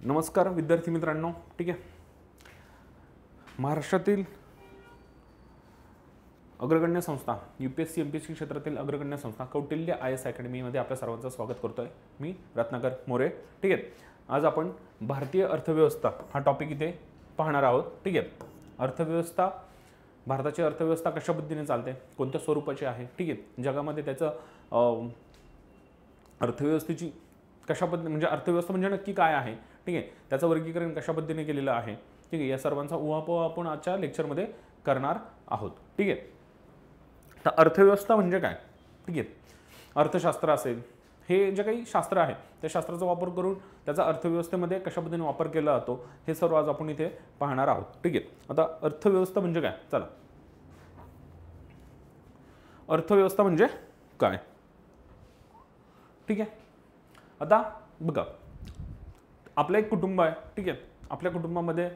नमस्कार विद्यार्थी मित्रांनो, ठीक आहे. महाराष्ट्रातील अग्रगण्य संस्था UPSC MPSC क्षेत्रातील अग्रगण्य संस्था कौटिल्य IAS अकॅडमीमध्ये आपल्या सर्वांचं स्वागत करतोय. मी रत्नाकर मोरे, ठीक आहे. आज आपण भारतीय अर्थव्यवस्था हा टॉपिक इथे पाहणार आहोत, ठीक आहे. अर्थव्यवस्था, भारताची अर्थव्यवस्था कशा पद्धतीने चालते, कोणत्या स्वरूपाची आहे, ठीक आहे. जगामध्ये त्याचं अर्थव्यवस्थेची कशा पद्धती म्हणजे अर्थव्यवस्था म्हणजे नक्की काय आहे, ठीक आहे. त्याचं वर्गीकरण कशा पद्धतीने केलेलं आहे, ठीक आहे. या सर्वांचा उहापोह आपण आजच्या लेक्चरमध्ये करणार आहोत, ठीक आहे. तर अर्थव्यवस्था म्हणजे काय, ठीक आहे. अर्थशास्त्र असेल, हे जे काही शास्त्र आहे त्या शास्त्राचा वापर करून त्याचा अर्थव्यवस्थेमध्ये कशा पद्धतीने वापर केला जातो हे सर्व आज आपण इथे पाहणार आहोत, ठीक आहे. आता अर्थव्यवस्था म्हणजे काय, चला. अर्थव्यवस्था म्हणजे काय, ठीक आहे. आता बघा, आपलं एक कुटुंब आहे, ठीक आहे. आपल्या कुटुंबामध्ये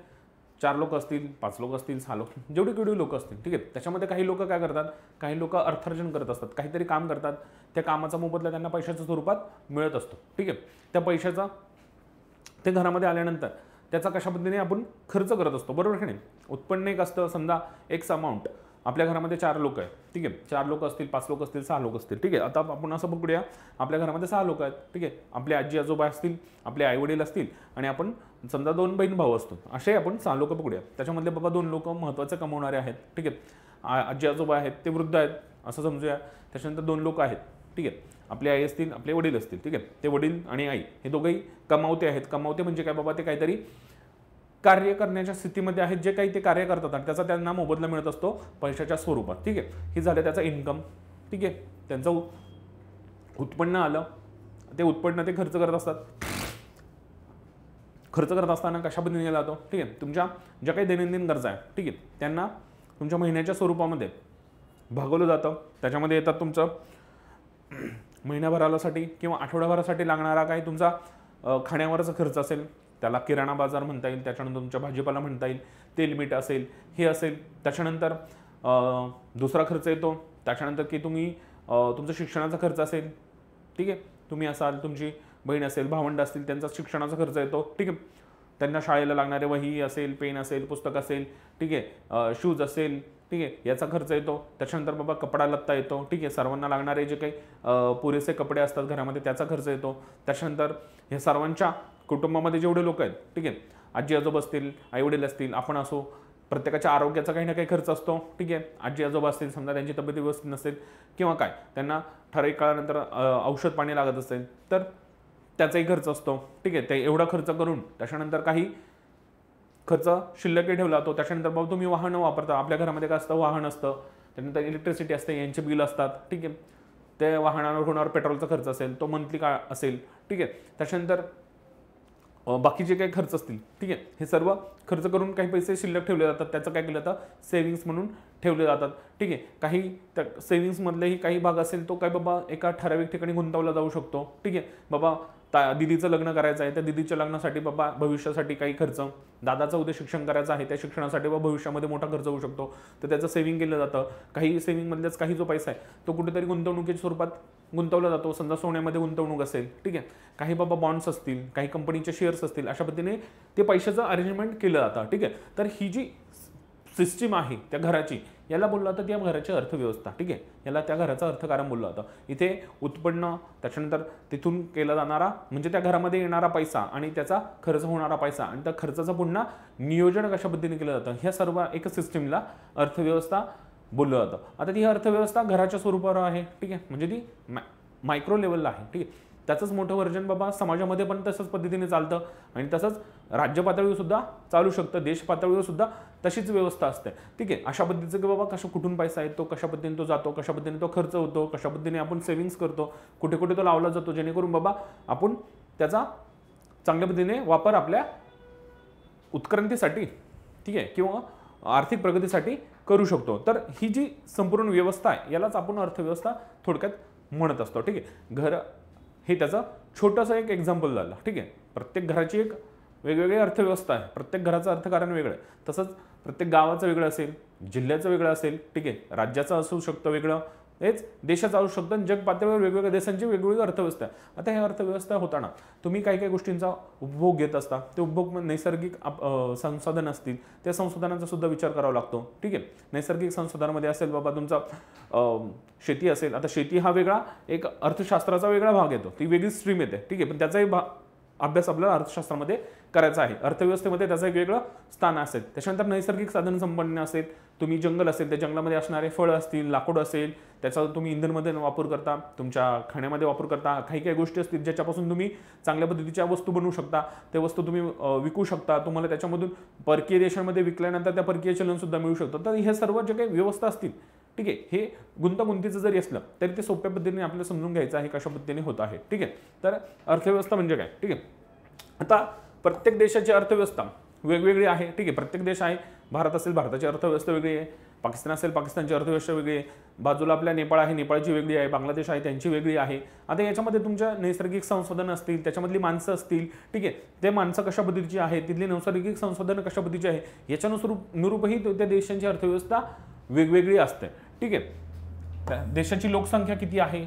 4 लोक असतील, 5 लोक असतील, 6 लोक, जेवढी लोक असतील, ठीक आहे. त्याच्यामध्ये काही लोक काय करतात, काही लोक अर्थार्जन करत असतात, काहीतरी काम करतात, त्या कामाचा मोबदला त्यांना पैशाच्या स्वरूपात मिळत असतो, ठीक आहे. त्या पैशाचा ते घरामध्ये आल्यानंतर त्याचा कशा पद्धतीने आपण खर्च करत असतो, बरोबर की नाही. उत्पन्न एक असतं, समजा एक्स अमाऊंट. आपल्या घरामध्ये 4 लोक आहेत, ठीक आहे. 4 लोक असतील, 5 लोक असतील, 6 लोक असतील, ठीक आहे. आता आपण असं बघूया, आपल्या घरामध्ये 6 लोक आहेत, ठीक आहे. आपले आजी आजोबा असतील, आपले आई वडील असतील आणि आपण समजा 2 बहीण भाऊ असतो, असे आपण 6 लोक बघूया. त्याच्यामधले बाबा 2 लोक महत्त्वाचे कमवणारे आहेत, ठीक आहे. आजी आजोबा आहेत, ते वृद्ध आहेत असं समजूया. त्याच्यानंतर 2 लोक आहेत, ठीक आहे. आपले आई असतील, आपले वडील असतील, ठीक आहे. ते वडील आणि आई हे दोघंही कमावते आहेत. कमावते म्हणजे काय बाबा, ते काहीतरी कार्य करण्याच्या स्थितीमध्ये आहेत, जे काही ते कार्य करतात आणि त्याचा त्यांना मोबदला मिळत असतो पैशाच्या स्वरूपात, ठीक आहे. ही झालं त्याचा इन्कम, ठीक आहे. त्यांचं उत्पन्न आलं, ते उत्पन्न ते खर्च करत असतात. खर्च करत असताना कशा पद्धतीने केला जातो, ठीक आहे. तुमच्या ज्या काही दैनंदिन गरजा आहे, ठीक आहे, त्यांना तुमच्या महिन्याच्या स्वरूपामध्ये भागवलं जातं. त्याच्यामध्ये येतात तुमचं महिन्याभरासाठी किंवा आठवड्याभरासाठी लागणारा काही तुमचा खाण्यावरचा खर्च असेल, त्याला किराणा बाजार म्हणता येईल. त्याच्यानंतर तुमच्या भाजीपाला म्हणता येईल, तेल मीठ असेल, हे असेल. त्याच्यानंतर दुसरा खर्च येतो. त्याच्यानंतर की तुम्ही तुमचा शिक्षणाचा खर्च असेल, ठीक आहे. तुम्ही असाल, तुमची बहीण असेल, भावंड असतील, त्यांचा शिक्षणाचा खर्च येतो, ठीक आहे. त्यांना शाळेला लागणारे वही असेल, पेन असेल, पुस्तक असेल, ठीक आहे. शूज असेल, ठीक आहे, याचा खर्च येतो. त्याच्यानंतर बाबा कपडा लत्ता येतो, ठीक आहे. सर्वांना लागणारे जे काही पुरेसे कपडे असतात घरामध्ये त्याचा खर्च येतो. त्याच्यानंतर हे सर्वांच्या कुटुंबामध्ये जेवढे लोक आहेत, ठीक आहे, आजी आजोबा असतील, आईवडील असतील, आपण असो, प्रत्येकाच्या आरोग्याचा काही ना काही खर्च असतो, ठीक आहे. आजी आजोबा असतील, समजा त्यांची तब्येत व्यवस्थित नसेल किंवा काय, त्यांना ठराविक काळानंतर औषध पाणी लागत असेल तर त्याचाही खर्च असतो, ठीक आहे. ते एवढा खर्च करून त्याच्यानंतर काही खर्च शिल्लक ठेवला जातो. त्याच्यानंतर बाबा तुम्ही वाहनं वापरता, आपल्या घरामध्ये काय असतं, वाहन असतं, त्यानंतर इलेक्ट्रिसिटी असते, यांचे बिल असतात, ठीक आहे. ते वाहनावर होणार पेट्रोलचा खर्च असेल, तो मंथली काय असेल, ठीक आहे. त्याच्यानंतर बाकीचे काही खर्च असतील, ठीक आहे. हे सर्व खर्च करून काही पैसे शिल्लक ठेवले जातात. त्याचं काय केलं जातं, सेव्हिंग्स म्हणून ठेवले जातात, ठीक आहे. काही त्या सेव्हिंग्समधलेही काही भाग असेल तो काय बाबा एका ठराविक ठिकाणी गुंतवला जाऊ शकतो, ठीक आहे. बाबा दिदीचं लग्न करायचं आहे, त्या दिदीच्या लग्नासाठी बाबा भविष्यासाठी काही खर्च, दादाचं उद्या शिक्षण करायचं आहे, त्या शिक्षणासाठी बाबा भविष्यामध्ये मोठा खर्च होऊ शकतो, तर त्याचं सेव्हिंग केलं जातं. काही सेव्हिंगमधल्याच काही जो पैसा आहे तो कुठेतरी गुंतवणुकीच्या स्वरूपात गुंतवला जातो. समजा सोन्यामध्ये गुंतवणूक असेल, ठीक आहे. काही बाबा बॉन्ड्स असतील, काही कंपनीचे शेअर्स असतील, अशा पद्धतीने ते पैशाचं अरेंजमेंट केलं जातं, ठीक आहे. तर ही जी सिस्टीम आहे त्या घराची, याला बोललं जातं त्या घराची अर्थव्यवस्था, ठीक आहे. याला त्या घराचं अर्थकारण बोललं जातं. इथे उत्पन्न, त्याच्यानंतर तिथून केला जाणारा म्हणजे त्या घरामध्ये येणारा पैसा आणि त्याचा खर्च होणारा पैसा आणि त्या खर्चाचं पुन्हा नियोजन कशा पद्धतीने केलं जातं, ह्या सर्व एक सिस्टीमला अर्थव्यवस्था बोललं जातं. आता ती अर्थव्यवस्था घराच्या स्वरूपावर आहे, ठीक आहे. म्हणजे ती मायक्रो लेवलला आहे, ठीक आहे. त्याचंच मोठं व्हर्जन बाबा समाजामध्ये पण तसंच पद्धतीने चालतं आणि तसंच राज्य पातळीवर सुद्धा चालू शकतं, देश पातळीवर सुद्धा तशीच व्यवस्था असते, ठीक आहे. अशा पद्धतीचं की बाबा कुठून पैसा येतो, कशा पद्धतीने तो जातो, कशा पद्धतीने तो खर्च होतो, कशा पद्धतीने आपण सेव्हिंग्स करतो, कुठे कुठे तो लावला जातो, जेणेकरून बाबा आपण त्याचा चांगल्या पद्धतीने वापर आपल्या उत्क्रांतीसाठी, ठीक आहे, किंवा आर्थिक प्रगतीसाठी करू शकतो. तर ही जी संपूर्ण व्यवस्था आहे यालाच आपण अर्थव्यवस्था थोडक्यात म्हणत असतो, ठीक आहे. घर हे त्याचं छोटंसं एक एक्झाम्पल झालं, ठीक आहे. प्रत्येक घराची एक वेगवेगळी अर्थव्यवस्था आहे, प्रत्येक घराचं अर्थकारण वेगळं आहे. तसंच प्रत्येक गावाचं वेगळं असेल, जिल्ह्याचं वेगळं असेल, ठीक आहे. राज्याचं असू शकतं वेगळं, हेच देशात चालू शकतं आणि जग पातळीवर वेगवेगळ्या देशांची वेगवेगळी अर्थव्यवस्था आहे. आता ही अर्थव्यवस्था होताना तुम्ही काही काही गोष्टींचा उपभोग घेत असता, ते उपभोग नैसर्गिक संसाधन असतील, त्या संसाधनांचा सुद्धा विचार करावा लागतो. ठीक आहे, नैसर्गिक संसाधनामध्ये असेल बाबा तुमचा शेती असेल, आता शेती हा वेगळा एक अर्थशास्त्राचा वेगळा भाग येतो, ती वेगळी स्ट्रीम येते. ठीक आहे, पण त्याचाही अभ्यास आपल्याला अर्थशास्त्रामध्ये करायचा आहे. अर्थव्यवस्थेमध्ये त्याचं एक वेगळं स्थान असेल. त्याच्यानंतर नैसर्गिक साधन संपन्न असेल, तुम्ही जंगल असेल, त्या जंगलामध्ये असणारे फळं असतील, लाकूड असेल, त्याचा तुम्ही इंधनमध्ये वापर करता, तुमच्या खाण्यामध्ये वापर करता, काही काही गोष्टी असतील ज्याच्यापासून तुम्ही चांगल्या पद्धतीच्या वस्तू बनवू शकता, त्या वस्तू तुम्ही विकू शकता, तुम्हाला त्याच्यामधून परकीय देशांमध्ये विकल्यानंतर त्या परकीय चलन सुद्धा मिळू शकतं. तर हे सर्व जे काही व्यवस्था असतील, ठीक आहे, हे गुंतागुंतीचं जरी असलं तरी ते सोप्या पद्धतीने आपल्याला समजून घ्यायचं आहे कशा पद्धतीने होत आहे. ठीक आहे, तर अर्थव्यवस्था म्हणजे काय. ठीक आहे, आता प्रत्येक देशाची अर्थव्यवस्था वेगवेगळी आहे. ठीक आहे, प्रत्येक देश आहे, भारत असेल भारताची अर्थव्यवस्था वेगळी आहे, पाकिस्तान असेल पाकिस्तानची अर्थव्यवस्था वेगळी आहे, बाजूला आपल्या नेपाळ आहे नेपाळची वेगळी आहे, बांगलादेश आहे त्यांची वेगळी आहे. आता याच्यामध्ये तुमच्या नैसर्गिक संसाधनं असतील, त्याच्यामधली माणसं असतील, ठीक आहे, ते माणसं कशा पद्धतीची आहे, तिथली नैसर्गिक संसाधनं कशा पद्धतीची आहे, याच्यानुरूपही त्या देशांची अर्थव्यवस्था वेगवेगळी असते. ठीक आहे, देशाची लोकसंख्या किती आहे,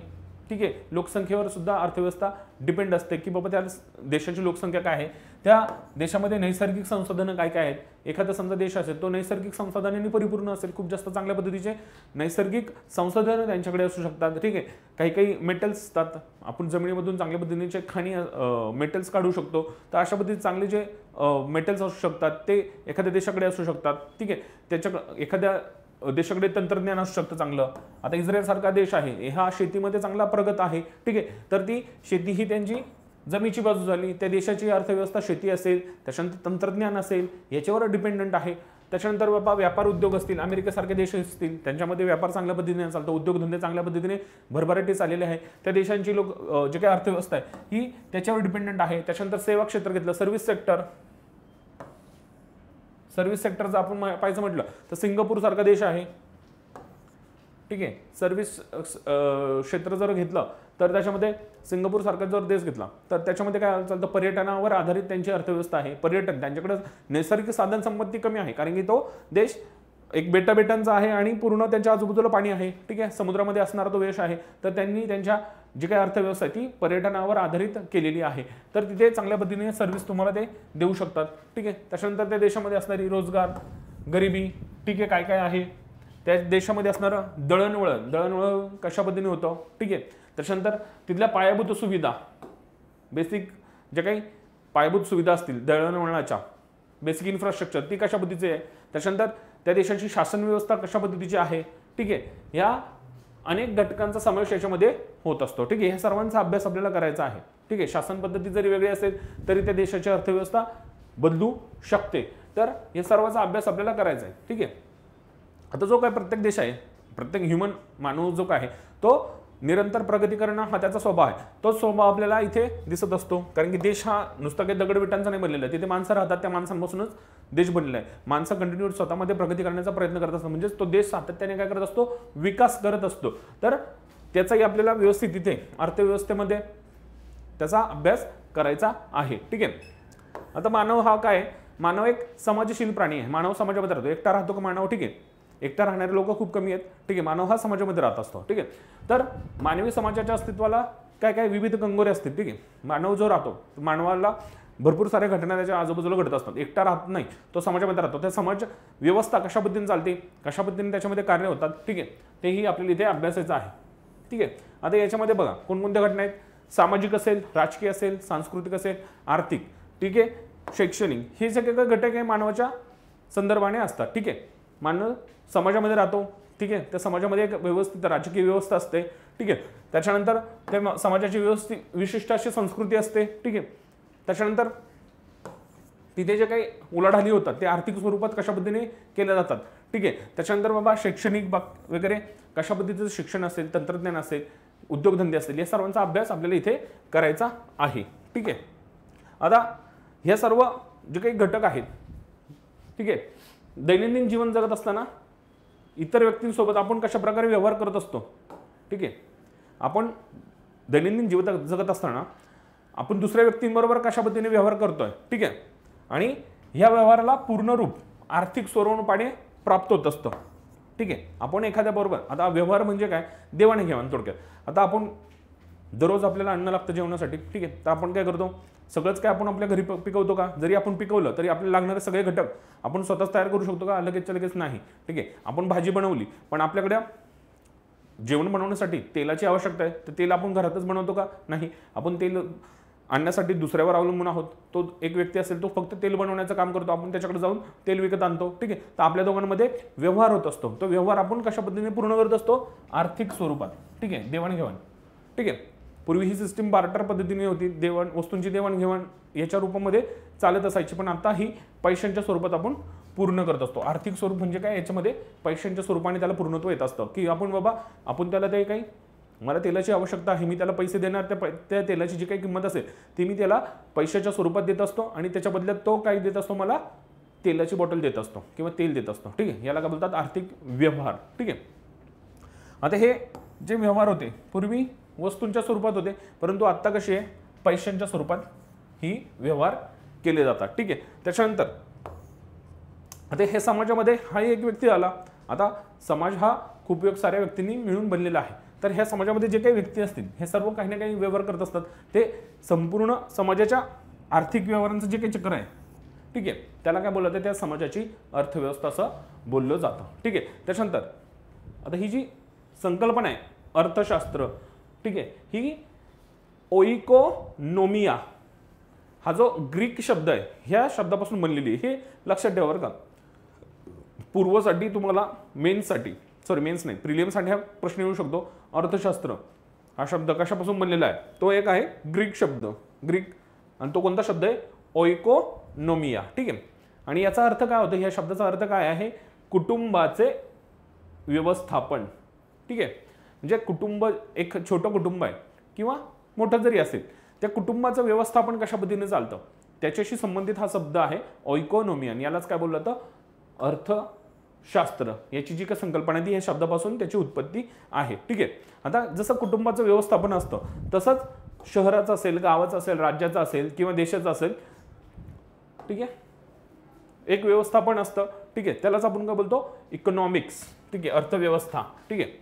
ठीक आहे, लोकसंख्येवर सुद्धा अर्थव्यवस्था डिपेंड असते की बाबा त्या देशाची लोकसंख्या काय आहे, त्या देशामध्ये नैसर्गिक संसाधनं काय काय आहेत. एखादा समजा देश असेल तो नैसर्गिक संसाधनांनी परिपूर्ण असेल, खूप जास्त चांगल्या पद्धतीचे नैसर्गिक संसाधनं त्यांच्याकडे असू शकतात. ठीक आहे, काही काही मेटल्स असतात, आपण जमिनीमधून चांगल्या पद्धतीचे खाणी मेटल्स काढू शकतो, तर अशा पद्धतीचे चांगले जे मेटल्स असू शकतात ते एखाद्या देशाकडे असू शकतात. ठीक आहे, त्याच्या एखाद्या देशाकडे तंत्रज्ञान असू शकतं चांगलं. आता इस्रायल सारखा देश आहे, हा शेतीमध्ये चांगला प्रगत आहे. ठीक आहे, तर ती शेती ही त्यांची जमीची बाजू झाली, त्या देशाची अर्थव्यवस्था शेती असेल, त्याच्यानंतर तंत्रज्ञान असेल, याच्यावर डिपेंडंट आहे. त्याच्यानंतर बाबा व्यापार उद्योग असतील, अमेरिकेसारखे देश असतील त्यांच्यामध्ये व्यापार चांगल्या पद्धतीने चालतो, उद्योगधंदे चांगल्या पद्धतीने भरभराटी चाललेले आहे. त्या देशांची जे काही अर्थव्यवस्था आहे ही त्याच्यावर डिपेंडंट आहे. त्याच्यानंतर सेवा क्षेत्र घेतलं, सर्व्हिस सेक्टरचं आपण पाहायचं म्हटलं तर सिंगापूर सारखा देश आहे. ठीक आहे, सर्व्हिस क्षेत्र जर घेतलं तर त्याच्यामध्ये सिंगापूर सारखा जर देश घेतला तर त्याच्यामध्ये काय चालतं, पर्यटनावर आधारित त्यांची अर्थव्यवस्था आहे. पर्यटन, त्यांच्याकडे नैसर्गिक साधन संपत्ती कमी आहे कारण की तो देश एक बेटांचा आहे आणि पूर्ण त्यांच्या आजूबाजूला पाणी आहे. ठीक आहे, समुद्रामध्ये असणारा तो देश आहे, तर त्यांनी त्यांच्या जी काही अर्थव्यवस्था आहे ती पर्यटनावर आधारित केलेली आहे. तर तिथे चांगल्या पद्धतीने सर्व्हिस तुम्हाला ते देऊ शकतात. ठीक आहे, त्याच्यानंतर त्या देशामध्ये असणारी रोजगार, गरिबी, ठीक आहे, काय काय आहे, त्या देशामध्ये असणारं दळणवळण कशा पद्धतीने होतं. ठीक आहे, त्याच्यानंतर तिथल्या पायाभूत सुविधा, बेसिक जे काही पायाभूत सुविधा असतील दळणवळणाच्या, बेसिक इन्फ्रास्ट्रक्चर ती कशा पद्धतीची आहे. त्याच्यानंतर त्या देशाची शासन व्यवस्था कशा पद्धतीची आहे. ठीक आहे, या अनेक घटकांचा समावेश याच्यामध्ये होत असतो. ठीक आहे, ह्या सर्वांचा अभ्यास आपल्याला करायचा आहे. ठीक आहे, शासन पद्धती जरी वेगळी असेल तरी त्या देशाची अर्थव्यवस्था बदलू शकते. तर या सर्वांचा अभ्यास आपल्याला करायचा आहे. ठीक आहे, आता जो काय प्रत्येक देश आहे, प्रत्येक ह्युमन मानव जो काय आहे तो निरंतर प्रगती करणं हा त्याचा स्वभाव आहे. तोच स्वभाव आपल्याला इथे दिसत असतो कारण की देश हा नुसता काही दगडविटांचा नाही बनलेला आहे, तिथे माणसं राहतात, त्या माणसांपासूनच देश बनलेला आहे. माणसं कंटिन्यू स्वतःमध्ये प्रगती करण्याचा प्रयत्न करत असतात, म्हणजेच तो देश सातत्याने काय करत असतो, विकास करत असतो. तर त्याचाही आपल्याला व्यवस्थित इथे अर्थव्यवस्थेमध्ये त्याचा अभ्यास करायचा आहे. ठीक आहे, आता मानव हा काय, मानव एक समाजशील प्राणी आहे. मानव समाजामध्ये राहतो, एकटा राहतो का मानव. ठीक आहे, एकटा राहणारे लोक खूप कमी आहेत. ठीक आहे, मानव हा समाजामध्ये राहत असतो. ठीक आहे, तर मानवी समाजाच्या अस्तित्वाला काय काय विविध कंगोरे असतील. ठीक आहे, मानव जो राहतो मानवाला भरपूर साऱ्या घटना त्याच्या आजूबाजूला घडत असतात, एकटा राहत नाही, तो समाजामध्ये राहतो. त्या समाज व्यवस्था कशा पद्धतीने चालते, कशा पद्धतीने त्याच्यामध्ये कार्य होतात. ठीक आहे, तेही आपल्याला इथे अभ्यासायचं आहे. ठीक आहे, आता याच्यामध्ये बघा कोणकोणत्या घटना आहेत, सामाजिक असेल, राजकीय असेल, सांस्कृतिक असेल, आर्थिक, ठीक आहे, शैक्षणिक, हे सगळे घटक हे मानवाच्या संदर्भाने असतात. ठीक आहे, मानव समाजामध्ये राहतो. ठीक आहे, त्या समाजामध्ये एक व्यवस्थित राजकीय व्यवस्था असते. ठीक आहे, त्याच्यानंतर त्या समाजाची विशिष्ट अशी संस्कृती असते. ठीक आहे, त्याच्यानंतर तिथे जे काही उलाढाली होतात ते आर्थिक स्वरूपात कशा पद्धतीने केल्या जातात. ठीक आहे, त्याच्यानंतर बाबा शैक्षणिक वगैरे कशा पद्धतीचं शिक्षण असेल, तंत्रज्ञान असेल, उद्योगधंदे असतील, या सर्वांचा अभ्यास आपल्याला इथे करायचा आहे. ठीक आहे, आता हे सर्व जे काही घटक आहेत, ठीक आहे, दैनंदिन जीवन जगत असताना इतर व्यक्तींसोबत आपण कशा प्रकारे व्यवहार करत असतो. ठीक आहे, आपण दैनंदिन जीवन जगत असताना आपण दुसऱ्या व्यक्तींबरोबर कशा पद्धतीने व्यवहार करतोय. ठीक आहे, आणि ह्या व्यवहाराला पूर्ण रूप आर्थिक स्वरूपाने प्राप्त होत असतं. ठीक ठीक आहे. आपण एखाद्या बरोबर, आता व्यवहार म्हणजे काय, देवाणघेवाण थोडक्यात. आता आपण दररोज आपल्याला अन्न लागतं जेवणासाठी, ठीक आहे. तर आपण काय करतो, सगळंच काय आपण आपल्या घरी पिकवतो का? जरी आपण पिकवलं तरी आपल्याला लागणारे सगळे घटक आपण स्वतःच तयार करू शकतो का? लगेचच्या लगेच नाही, ठीक आहे. आपण भाजी बनवली, पण आपल्याकडे जेवण बनवण्यासाठी तेलाची आवश्यकता आहे, तर तेल आपण घरातच बनवतो का? नाही. आपण तेल आणण्यासाठी दुसऱ्यावर अवलंबून आहोत. तो एक व्यक्ती असेल, तो फक्त तेल बनवण्याचं काम करतो, आपण त्याच्याकडे जाऊन तेल विकत आणतो, ठीक आहे. तर आपल्या दोघांमध्ये व्यवहार होत असतो. तो व्यवहार आपण कशा पद्धतीने पूर्ण करत असतो? आर्थिक स्वरूपात, ठीक आहे, देवाणघेवाण, ठीक आहे. पूर्वी ही सिस्टीम बार्टर पद्धतीने होती, वस्तूंची देवाणघेवाण याच्या रूपामध्ये चालत असायची, पण आता ही पैशांच्या स्वरूपात आपण पूर्ण करत असतो. आर्थिक स्वरूप म्हणजे काय, याच्यामध्ये पैशांच्या स्वरूपाने त्याला पूर्णत्व येत असतं, की आपण त्याला ते काही, मला तेलाची आवश्यकता आहे, मी त्याला पैसे देणार, त्या तेलाची जी काही किंमत असेल ती मी त्याला पैशाच्या स्वरूपात देत असतो, आणि त्याच्या बदल्यात तो काय देत असतो, मला तेलाची बॉटल देत असतो किंवा तेल देत असतो, ठीक आहे. याला काय बोलतात, आर्थिक व्यवहार, ठीक आहे. आता हे जे व्यवहार होते पूर्वी वस्तूंच्या स्वरूपात होते, परंतु आत्ता कसे आहे, पैशांच्या स्वरूपात ही व्यवहार केले जातात, ठीक आहे. त्याच्यानंतर आता हे समाजामध्ये हा एक व्यक्ती आला. आता समाज हा खूप साऱ्या व्यक्तींनी मिळून बनलेला आहे. तर ह्या समाजामध्ये जे काही व्यक्ती असतील, हे सर्व काही ना काही व्यवहार करत असतात. ते संपूर्ण समाजाच्या आर्थिक व्यवहारांचं जे काही चक्र आहे, ठीक आहे, त्याला काय बोललं जातं, त्या समाजाची अर्थव्यवस्था असं बोललं जातं, ठीक आहे. त्याच्यानंतर आता ही जी संकल्पना आहे अर्थशास्त्र, ठीक आहे, ही ओइकोनोमिया हा जो ग्रीक शब्द आहे, ह्या शब्दापासून बनलेली आहे. हे लक्षात ठेवा बरं का. पूर्वसाठी तुम्हाला मेन्स नाही, प्रिलियमसाठी हा प्रश्न येऊ शकतो. अर्थशास्त्र हा शब्द कशापासून बनलेला आहे? तो एक आहे ग्रीक शब्द, आणि तो कोणता शब्द आहे? ओइकोनोमिया, ठीक आहे. आणि याचा अर्थ काय होतो? या शब्दाचा अर्थ काय आहे? कुटुंबाचे व्यवस्थापन, ठीक आहे. म्हणजे कुटुंब, एक छोटं कुटुंब आहे किंवा मोठं जरी असेल, त्या कुटुंबाचं व्यवस्थापन कशा पद्धतीने चालतं त्याच्याशी संबंधित हा शब्द आहे ओइकोनोमिया. यालाच काय बोललं जातं? अर्थशास्त्र. याची जी काही संकल्पना आहे ती या शब्दापासून त्याची उत्पत्ती आहे, ठीक आहे. आता जसं कुटुंबाचं व्यवस्थापन असतं, तसंच शहराचं असेल, गावाचं असेल, राज्याचं असेल किंवा देशाचं असेल, ठीक आहे, एक व्यवस्थापन असतं, ठीक आहे. त्यालाच आपण काय बोलतो? इकॉनॉमिक्स, ठीक आहे, अर्थव्यवस्था, ठीक आहे.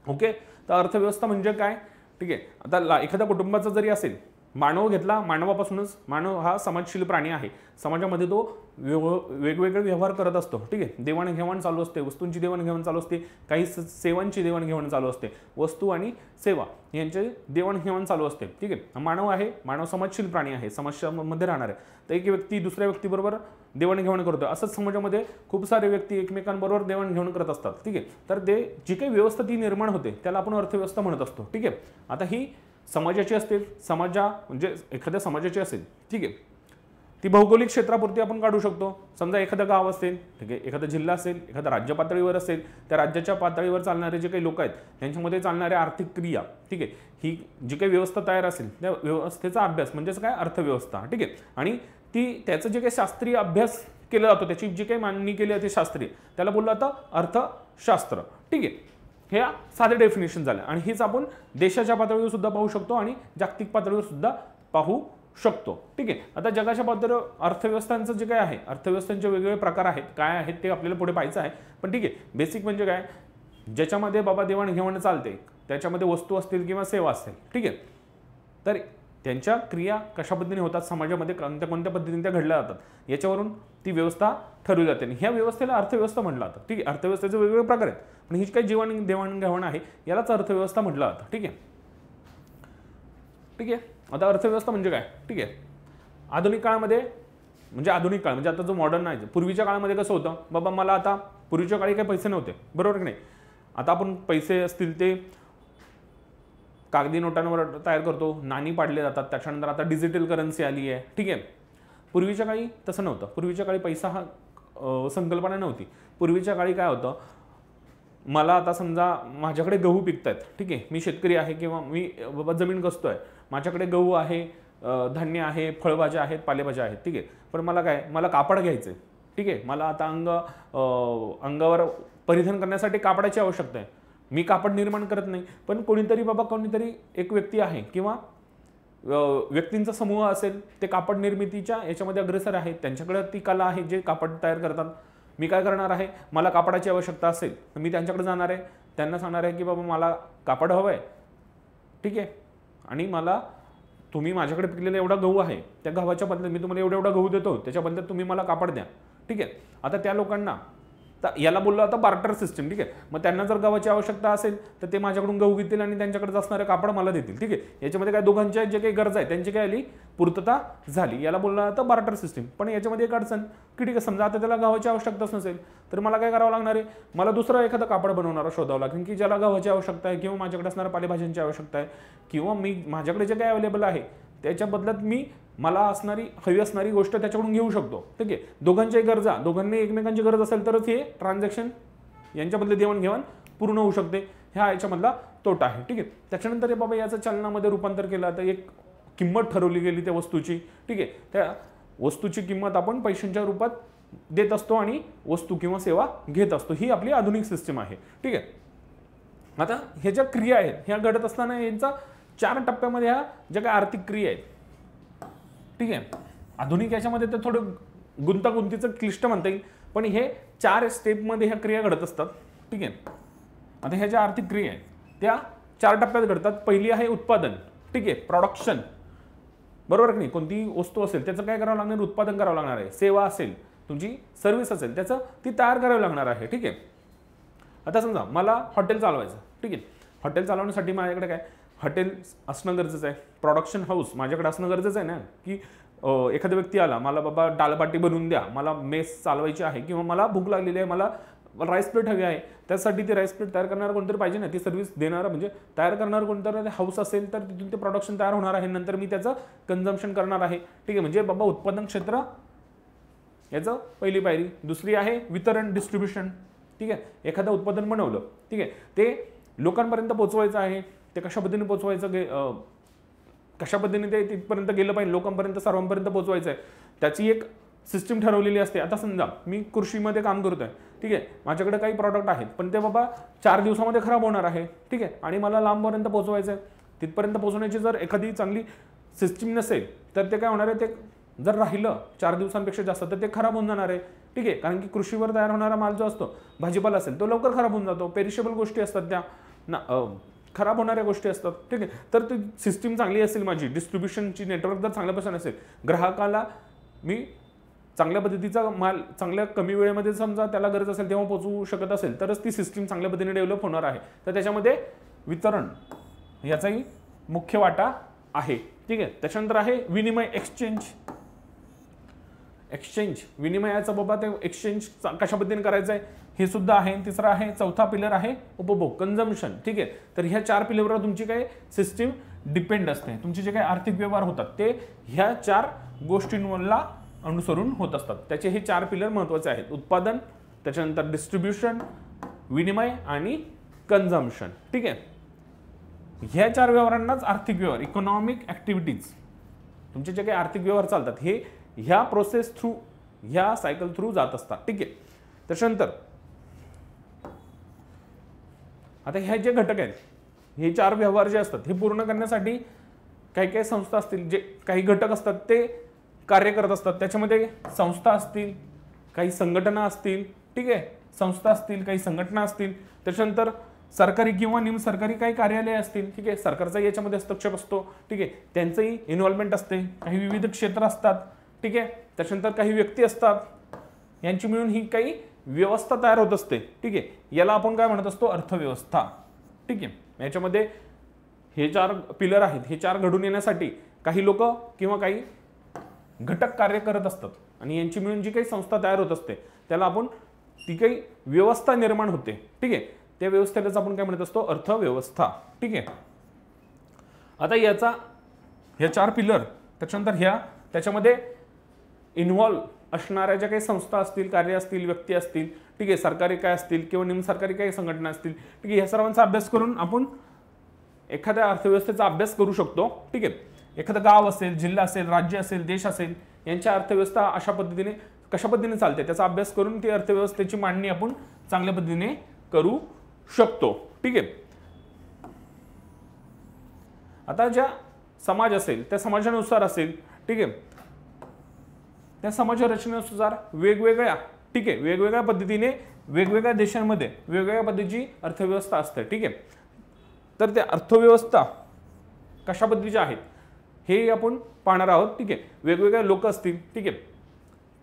ओके. तर अर्थव्यवस्था म्हणजे काय, ठीक आहे. आता एखाद्या कुटुंबाचा जरी असेल, मानव घेतला, मानवापासूनच, मानव हा समाजशील प्राणी आहे. समाजामध्ये तो वेगवेगळे व्यवहार करत असतो, ठीक आहे. देवाणघेवाण चालू असते, वस्तूंची देवाणघेवाण चालू असते, काही सेवांची देवाणघेवाण चालू असते, वस्तू आणि सेवा यांचे देवाणघेवाण चालू असते, ठीक आहे. मानव आहे, मानव समाजशील प्राणी आहे, समाजामध्ये राहणार आहे. तर एक व्यक्ती दुसऱ्या व्यक्तीबरोबर देवाणघेवाण करतो. असंच समाजामध्ये खूप सारे व्यक्ती एकमेकांबरोबर देवाणघेवाण करत असतात, ठीक आहे. तर जी काही व्यवस्था ती निर्माण होते त्याला आपण अर्थव्यवस्था म्हणत असतो, ठीक आहे. आता ही समाजाची असतील, म्हणजे एखाद्या समाजाची असेल, ठीक आहे, ती भौगोलिक क्षेत्रापुरती आपण काढू शकतो. समजा एखादं गाव असेल, ठीक आहे, एखादा जिल्हा असेल, एखादा राज्य पातळीवर असेल, त्या राज्याच्या पातळीवर चालणारे जे काही लोक आहेत त्यांच्यामध्ये चालणाऱ्या आर्थिक क्रिया, ठीक आहे, ही जी काही व्यवस्था तयार असेल त्या व्यवस्थेचा अभ्यास म्हणजेच काय? अर्थव्यवस्था, ठीक आहे. आणि त्याचं जे काही शास्त्रीय अभ्यास केला जातो, त्याची जी काही मांडणी केली जाते शास्त्रीय, त्याला बोललं जातं अर्थशास्त्र, ठीक आहे. हे साधे डेफिनेशन झालं. आणि हीच आपण देशाच्या पातळीवर सुद्धा पाहू शकतो आणि जागतिक पातळीवर सुद्धा पाहू शकतो, ठीक आहे. आता जगाच्या पातळीवर अर्थव्यवस्थांचं जे काय आहे, अर्थव्यवस्थांचे वेगवेगळे प्रकार आहेत, काय आहेत ते आपल्याला पुढे पाहायचं आहे. पण ठीक आहे, बेसिक म्हणजे काय, ज्याच्यामध्ये देवाणघेवाण चालते, त्याच्यामध्ये वस्तू असतील किंवा सेवा असतील, ठीक आहे. तर त्यांच्या क्रिया कशा पद्धतीने होतात समाजामध्ये, कोणत्या पद्धतीने त्या घडल्या जातात, याच्यावरून ती व्यवस्था ठरवली जाते. आणि ह्या व्यवस्थेला अर्थव्यवस्था म्हटलं जातं, ठीक आहे. अर्थव्यवस्थेचे वेगवेगळे प्रकार आहेत, पण ही जी काही देवाणघेवाण आहे यालाच अर्थव्यवस्था म्हटलं जातं, ठीक आहे. ठीक आहे. आता अर्थव्यवस्था म्हणजे काय, ठीक आहे. आधुनिक काळामध्ये, म्हणजे आधुनिक काळ म्हणजे आता जो मॉडर्न आहे, पूर्वीच्या काळामध्ये कसं होतं, मला आता पूर्वीच्या काळी काही पैसे नव्हते, बरोबर की नाही. आता आपण पैसे असतील ते कागदी नोटांवर तयार करतो, नाणी पाडले जातात. त्याच्यानंतर आता डिजिटल करन्सी आली आहे, ठीक आहे. पूर्वीच्या काळी तसं नव्हतं. पूर्वीच्या काळी पैसा हा संकल्पना नव्हती. पूर्वीच्या काळी काय होतं, मला आता समजा माझ्याकडे गहू पिकतायत, ठीक आहे, मी शेतकरी आहे किंवा मी जमीन कसतोय, माझ्याकडे गहू आहे, धान्य आहे, फळभाज्या आहेत, पालेभाज्या आहेत, ठीक आहे. पण मला कापड घ्यायचं आहे, ठीक आहे. मला आता अंगावर परिधान करण्यासाठी कापडाची आवश्यकता आहे. मी कापड निर्माण करत नाही, पण कोणीतरी एक व्यक्ती आहे किंवा व्यक्तींचा समूह असेल, ते कापड निर्मितीच्या याच्यामध्ये अग्रेसर आहेत, त्यांच्याकडे ती कला आहे जे कापड तयार करतात. मी काय करणार आहे, मला कापडाची आवश्यकता असेल तर मी त्यांच्याकडे जाणार आहे, त्यांना सांगणार आहे की बाबा मला कापड हवं आहे, ठीक आहे, आणि मला तुम्ही माझ्याकडे पिकलेला एवढा गहू आहे, त्या गव्हाच्या बदल्यात मी तुम्हाला एवढा गहू देतो, त्याच्या बदल्यात तुम्ही मला कापड द्या, ठीक आहे. आता त्या लोकांना याला बोललो आता बार्टर सिस्टम, ठीक आहे. मग त्यांना जर गव्हाची आवश्यकता असेल तर ते माझ्याकडून गहू घेतील आणि त्यांच्याकडे असणारे कापड मला देतील, ठीक आहे. याच्यामध्ये काय दोघांच्या जे काही गरज आहे त्यांची काय आली, पूर्तता झाली. याला बोललो आता बार्टर सिस्टम. पण याच्यामध्ये एक अडचण की ठीक आहे, समजा आता त्याला गव्हाची आवश्यकताच नसेल तर मला काय करावं लागणार आहे, मला दुसरा एखादा कापड बनवणारा शोधावं लागेल की ज्याला गव्हाची आवश्यकता आहे किंवा माझ्याकडे असणाऱ्या पालेभाज्यांची आवश्यकता आहे किंवा माझ्याकडे जे काही अवेलेबल आहे त्याच्या बदल्यात मी मला हवी असणारी गोष्ट त्याच्याकडून घेऊ शकतो, ठीक आहे. दोघांच्याही गरजा, दोघांनी एकमेकांची गरज असेल तरच हे ट्रान्झॅक्शन यांच्याबद्दल देवाणघेवाण पूर्ण होऊ शकते. ह्या याच्यामधला तोटा आहे, ठीक आहे. त्याच्यानंतर बाबा याचं चलनामध्ये रूपांतर केलं तर एक किंमत ठरवली गेली त्या वस्तूची, ठीक आहे. त्या वस्तूची किंमत आपण पैशांच्या रूपात देत असतो आणि वस्तू किंवा सेवा घेत असतो. ही आपली आधुनिक सिस्टीम आहे, ठीक आहे. आता ह्या ज्या क्रिया आहेत ह्या घडत असताना यांचा 4 टप्प्यामध्ये ह्या ज्या काही आर्थिक क्रिया आहेत, ठीक आहे. आधुनिक याच्यामध्ये तर थोडं गुंतागुंतीचं क्लिष्ट म्हणता येईल, पण हे 4 स्टेपमध्ये ह्या क्रिया घडत असतात, ठीक आहे. आता ह्या ज्या आर्थिक क्रिया आहेत त्या 4 टप्प्यात घडतात. पहिली आहे उत्पादन, ठीक आहे, प्रोडक्शन, बरोबर की नाही. कोणती वस्तू असेल त्याचं काय करावं लागणार, उत्पादन करावं लागणार आहे. सेवा असेल, तुमची सर्व्हिस असेल त्याचं ती तयार करावी लागणार आहे, ठीक आहे. आता समजा मला हॉटेल चालवायचं, ठीक आहे. हॉटेल चालवण्यासाठी माझ्याकडे काय हॉटेल असणं गरजेचं आहे, प्रोडक्शन हाऊस माझ्याकडे असणं गरजेचं आहे ना, की एखादा व्यक्ती आला, मला बाबा डालबाटी बनवून द्या, मला मेस चालवायची आहे किंवा मला भूक लागलेली आहे, मला राईस प्लेट हवी आहे, त्यासाठी ती राईस प्लेट तयार करणारा कोणतरी पाहिजे ना, ती सर्व्हिस देणारा म्हणजे तयार करणारा कोणतरी हाऊस असेल तर तिथून ते प्रोडक्शन तयार होणार आहे, नंतर मी त्याचं कन्झम्पशन करणार आहे, ठीक आहे. म्हणजे बाबा उत्पादन क्षेत्र याचं पहिली पायरी. दुसरी आहे वितरण, डिस्ट्रीब्युशन, ठीक आहे. एखादं उत्पादन बनवलं, ठीक आहे, ते लोकांपर्यंत पोहोचवायचं आहे, ते कशा पद्धतीने पोहोचवायचं, कशा पद्धतीने ते तिथपर्यंत गेलं पाहिजे, लोकांपर्यंत सर्वांपर्यंत पोहोचवायचं आहे, त्याची एक सिस्टीम ठरवलेली असते. आता समजा मी कृषीमध्ये काम करतोय, ठीक आहे, माझ्याकडे काही प्रॉडक्ट आहेत पण ते बाबा 4 दिवसामध्ये खराब होणार आहे, ठीक आहे, आणि मला लांबपर्यंत पोहोचवायचं आहे. तिथपर्यंत पोहोचण्याची जर एखादी चांगली सिस्टीम नसेल तर ते काय होणार आहे, ते जर राहिलं 4 दिवसांपेक्षा जास्त तर ते खराब होऊन जाणार आहे, ठीक आहे. कारण की कृषीवर तयार होणारा माल जो असतो, भाजीपाला असेल, तो लवकर खराब होऊन जातो. पेरिशेबल गोष्टी असतात त्या खराब होणाऱ्या गोष्टी असतात, ठीक आहे. तर ती सिस्टीम चांगली असेल, माझी डिस्ट्रीब्युशनची नेटवर्क जर चांगल्यापासून असेल, ग्राहकाला मी चांगल्या पद्धतीचा माल चांगल्या कमी वेळेमध्ये समजा त्याला गरज असेल तेव्हा पोहोचवू शकत असेल तरच ती सिस्टीम चांगल्या पद्धतीने डेव्हलप होणार आहे. तर त्याच्यामध्ये वितरण याचाही मुख्य वाटा आहे, ठीक आहे. त्याच्यानंतर आहे विनिमय, एक्सचेंज विनिमयाचा बाबा ते एक्सचेंज कशा पद्धतीने करायचं आहे हे सुद्धा आहे. तिसरा आहे, चौथा पिलर आहे उपभोग, कन्झम्पशन, ठीक आहे. तर ह्या 4 पिलरवर तुमची काय सिस्टीम डिपेंड असते. तुमचे जे काही आर्थिक व्यवहार होतात ते ह्या 4 गोष्टींवरला अनुसरून होत असतात. त्याचे हे 4 पिलर महत्त्वाचे आहेत, उत्पादन, त्याच्यानंतर डिस्ट्रीब्युशन, विनिमय आणि कन्झम्पशन, ठीक आहे. ह्या 4 व्यवहारांनाच आर्थिक व्यवहार, इकॉनॉमिक ऍक्टिव्हिटीज, तुमचे जे काही आर्थिक व्यवहार चालतात हे ह्या प्रोसेस थ्रू, ह्या सायकल थ्रू जात असतात, ठीक आहे. त्याच्यानंतर आता ह्या जे घटक आहेत, हे 4 व्यवहार जे असतात हे पूर्ण करण्यासाठी काही काही संस्था असतील, जे काही घटक असतात ते कार्य करत असतात. त्याच्यामध्ये संस्था असतील, काही संघटना असतील, ठीक आहे, संस्था असतील, काही संघटना असतील. त्याच्यानंतर सरकारी किंवा निमसरकारी काही कार्यालय असतील, ठीक आहे, सरकारचाही याच्यामध्ये हस्तक्षेप असतो, ठीक आहे, त्यांचंही इन्व्हॉल्वमेंट असते. काही विविध क्षेत्र असतात, ठीक आहे. त्याच्यानंतर काही व्यक्ती असतात, यांची मिळून ही काही व्यवस्था तयार होत असते, ठीक आहे. याला आपण काय म्हणत असतो, अर्थव्यवस्था, ठीक आहे. याच्यामध्ये हे 4 पिलर आहेत, हे 4 घडून येण्यासाठी काही लोक किंवा काही घटक कार्य करत असतात आणि यांची मिळून जी काही संस्था तयार होत असते त्याला आपण ती काही व्यवस्था निर्माण होते, ठीक आहे. त्या व्यवस्थेलाच आपण काय म्हणत असतो, अर्थव्यवस्था, ठीक आहे. आता याचा ह्या 4 पिलर, त्याच्यानंतर त्याच्यामध्ये इन्व्हॉल्व असणाऱ्या ज्या काही संस्था असतील, कार्य असतील, व्यक्ती असतील, ठीक आहे, सरकारी काय असतील किंवा निमसरकारी काही संघटना असतील, ठीक आहे, ह्या सर्वांचा अभ्यास करून आपण एखाद्या अर्थव्यवस्थेचा अभ्यास करू शकतो, ठीक आहे. एखादं गाव असेल, जिल्हा असेल, राज्य असेल, देश असेल, यांच्या अर्थव्यवस्था अशा पद्धतीने कशा पद्धतीने चालते त्याचा अभ्यास करून ती अर्थव्यवस्थेची मांडणी आपण चांगल्या पद्धतीने करू शकतो, ठीक आहे. आता ज्या समाज असेल त्या समाजानुसार असेल, ठीक आहे, त्या समाज रचनेनुसार वेगवेगळ्या ठीक आहे, वेगवेगळ्या पद्धतीने वेगवेगळ्या देशांमध्ये वेगवेगळ्या पद्धतीची अर्थव्यवस्था असते. ठीक आहे, तर त्या अर्थव्यवस्था कशा पद्धतीचे आहेत हे आपण पाहणार आहोत. ठीक आहे, वेगवेगळे लोक असतील. ठीक आहे,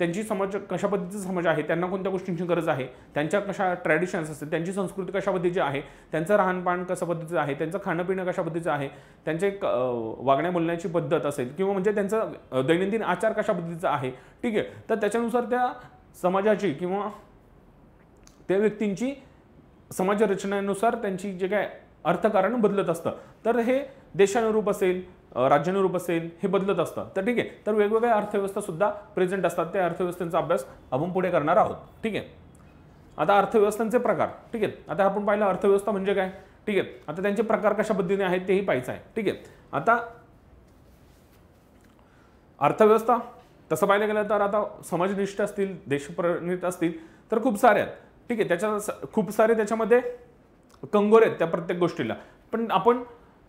त्यांची समाज कशा पद्धतीचा समाज आहे, त्यांना कोणत्या गोष्टींची गरज आहे, त्यांच्या कशा ट्रॅडिशन्स असतील, त्यांची संस्कृती कशा पद्धतीची आहे, त्यांचं राहणपान कशा पद्धतीचं आहे, त्यांचं खाणंपिणं कशा पद्धतीचं आहे, त्यांचे वागण्या बोलण्याची पद्धत असेल किंवा म्हणजे त्यांचा दैनंदिन आचार कशा पद्धतीचा आहे. ठीक आहे, तर त्याच्यानुसार त्या समाजाची किंवा त्या व्यक्तींची समाज रचनेनुसार त्यांची जे काय अर्थकारण बदलत असतं. तर हे देशानुरूप असेल, राज्यानुरूप असेल, हे बदलत असतं. तर ठीक आहे, तर वेगवेगळ्या अर्थव्यवस्था सुद्धा प्रेझेंट असतात. त्या अर्थव्यवस्थेचा अभ्यास आपण पुढे करणार आहोत. ठीक आहे, आता अर्थव्यवस्थांचे प्रकार. ठीक आहे, आता आपण पाहिलं अर्थव्यवस्था म्हणजे काय. ठीक आहे, आता त्यांचे प्रकार कशा पद्धतीने आहेत तेही पाहायचं आहे. ठीक आहे, आता अर्थव्यवस्था तसं पाहायला गेलं तर आता समाजनिष्ठ असतील, देशप्रणीत असतील तर खूप सारे आहेत. ठीक आहे, त्याच्या खूप सारे त्याच्यामध्ये कंगोरे आहेत त्या प्रत्येक गोष्टीला. पण आपण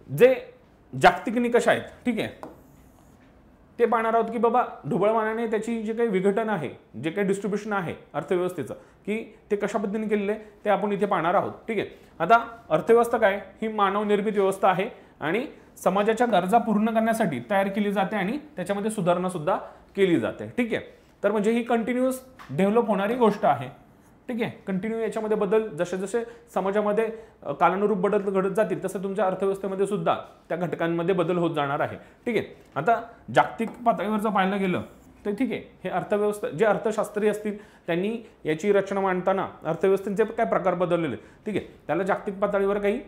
जे जागतिक निकष आहेत, ठीक आहे, ते पाहणार आहोत की बाबा ढोबळमानाने त्याची जे काही विघटन आहे, जे काही डिस्ट्रीब्युशन आहे अर्थव्यवस्थेचं, की ते कशा पद्धतीने केलेलं आहे ते आपण इथे पाहणार आहोत. ठीक आहे, आता अर्थव्यवस्था काय, ही मानव निर्मित व्यवस्था आहे आणि समाजाच्या गरजा पूर्ण करण्यासाठी तयार केली जाते आणि त्याच्यामध्ये सुधारणा सुद्धा केली जाते. ठीक आहे, तर म्हणजे ही कंटिन्युअस डेव्हलप होणारी गोष्ट आहे. ठीक आहे, कंटिन्यू याच्यामध्ये बदल जसे जसे समाजामध्ये कालानुरूप बदल घडत जातील तसं तुमच्या अर्थव्यवस्थेमध्ये सुद्धा त्या घटकांमध्ये बदल होत जाणार आहे. ठीक आहे, आता जागतिक पातळीवर जर पाहायला गेलं तर ठीक आहे, हे अर्थव्यवस्था जे अर्थशास्त्री असतील त्यांनी याची रचना मांडताना अर्थव्यवस्थेचे काय प्रकार बदललेले. ठीक आहे, त्याला जागतिक पातळीवर काही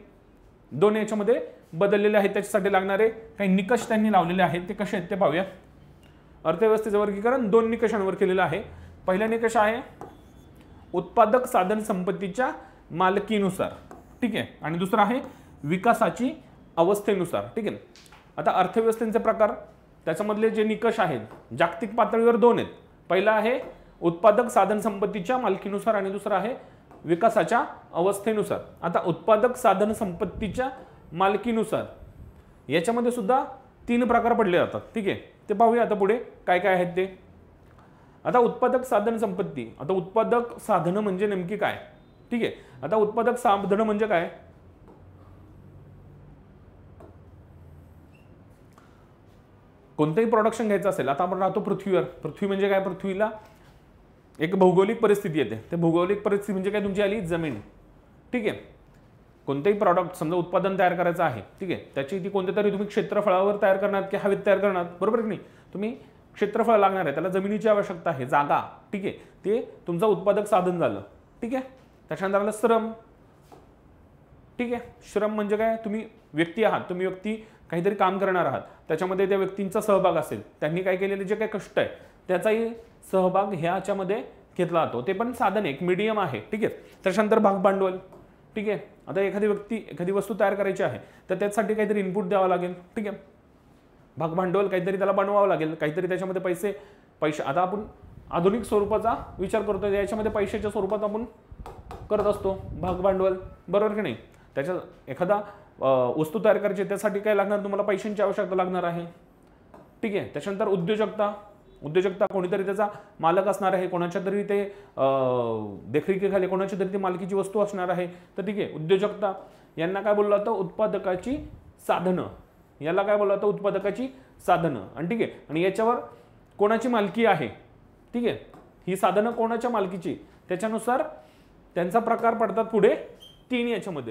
दोन याच्यामध्ये बदललेले आहेत. त्याच्यासाठी लागणारे काही निकष त्यांनी लावलेले आहेत. ते कसे आहेत ते पाहूया. अर्थव्यवस्थेचं वर्गीकरण दोन निकषांवर केलेलं आहे. पहिला निकष आहे उत्पादक साधन संपत्तीच्या मालकीनुसार. ठीक आहे, आणि दुसरा आहे विकासाची अवस्थेनुसार. ठीक आहे, आता अर्थव्यवस्थेचे प्रकार त्याच्यामधले जे निकष आहेत जागतिक पातळीवर दोन आहेत. पहिला आहे उत्पादक साधन संपत्तीच्या मालकीनुसार आणि दुसरा आहे विकासाच्या अवस्थेनुसार. आता उत्पादक साधन संपत्तीच्या मालकीनुसार याच्यामध्ये सुद्धा तीन प्रकार पडले जातात. ठीक आहे, ते पाहूया आता पुढे काय काय आहेत ते. आता उत्पादक साधन संपत्ती, आता उत्पादक साधनं म्हणजे नेमकी काय. ठीक आहे, आता उत्पादक साधनं म्हणजे काय, कोणतंही प्रोडक्शन घ्यायचं असेल. आता आपण राहतो पृथ्वीवर. पृथ्वी म्हणजे काय, पृथ्वीला एक भौगोलिक परिस्थिती येते. ते भौगोलिक परिस्थिती म्हणजे काय, तुमची आली जमीन. ठीक आहे, कोणतेही प्रॉडक्ट समजा उत्पादन तयार करायचं आहे. ठीक आहे, त्याची ती कोणत्या तरी तुम्ही क्षेत्रफळावर तयार करणार की हवेत तयार करणार, बरोबर की नाही. तुम्ही क्षेत्रफळ लागणार आहे, त्याला जमिनीची आवश्यकता आहे, जागा. ठीक आहे, ते तुमचं उत्पादक साधन झालं. ठीक आहे, त्याच्यानंतर आलं श्रम. ठीक आहे, श्रम म्हणजे काय, तुम्ही व्यक्ती आहात, तुम्ही व्यक्ती काहीतरी काम करणार आहात, त्याच्यामध्ये त्या व्यक्तींचा सहभाग असेल, त्यांनी काय केलेले जे काही कष्ट आहे त्याचाही सहभाग ह्याच्यामध्ये घेतला जातो. ते पण साधन एक मीडियम आहे. ठीक आहे, त्याच्यानंतर भाग भांडवल. ठीक आहे, आता एखादी व्यक्ती एखादी वस्तू तयार करायची आहे तर त्यासाठी काहीतरी इनपुट द्यावं लागेल. ठीक आहे, भाग भांडवल काहीतरी त्याला बनवावं लागेल, काहीतरी त्याच्यामध्ये पैसे आता आपण आधुनिक स्वरूपाचा विचार करतो, याच्यामध्ये पैशाच्या स्वरूपात आपण करत असतो भाग भांडवल, बरोबर की नाही. त्याच्या एखादा वस्तू तयार करायची त्यासाठी काय लागणार, तुम्हाला पैशांची आवश्यकता लागणार आहे. ठीक आहे, त्याच्यानंतर उद्योजकता कोणीतरी त्याचा मालक असणार आहे, कोणाच्या तरी ते देखरेखीखाली कोणाच्या तरी ती मालकीची वस्तू असणार आहे. तर ठीक आहे, उद्योजकता यांना काय बोललं जातं, उत्पादकाची साधनं. याला काय बोललं जातं, उत्पादकाची साधनं. आणि ठीक आहे, आणि याच्यावर कोणाची मालकी आहे. ठीक आहे, ही साधनं कोणाच्या मालकीची, त्याच्यानुसार त्यांचा प्रकार पडतात पुढे तीन याच्यामध्ये.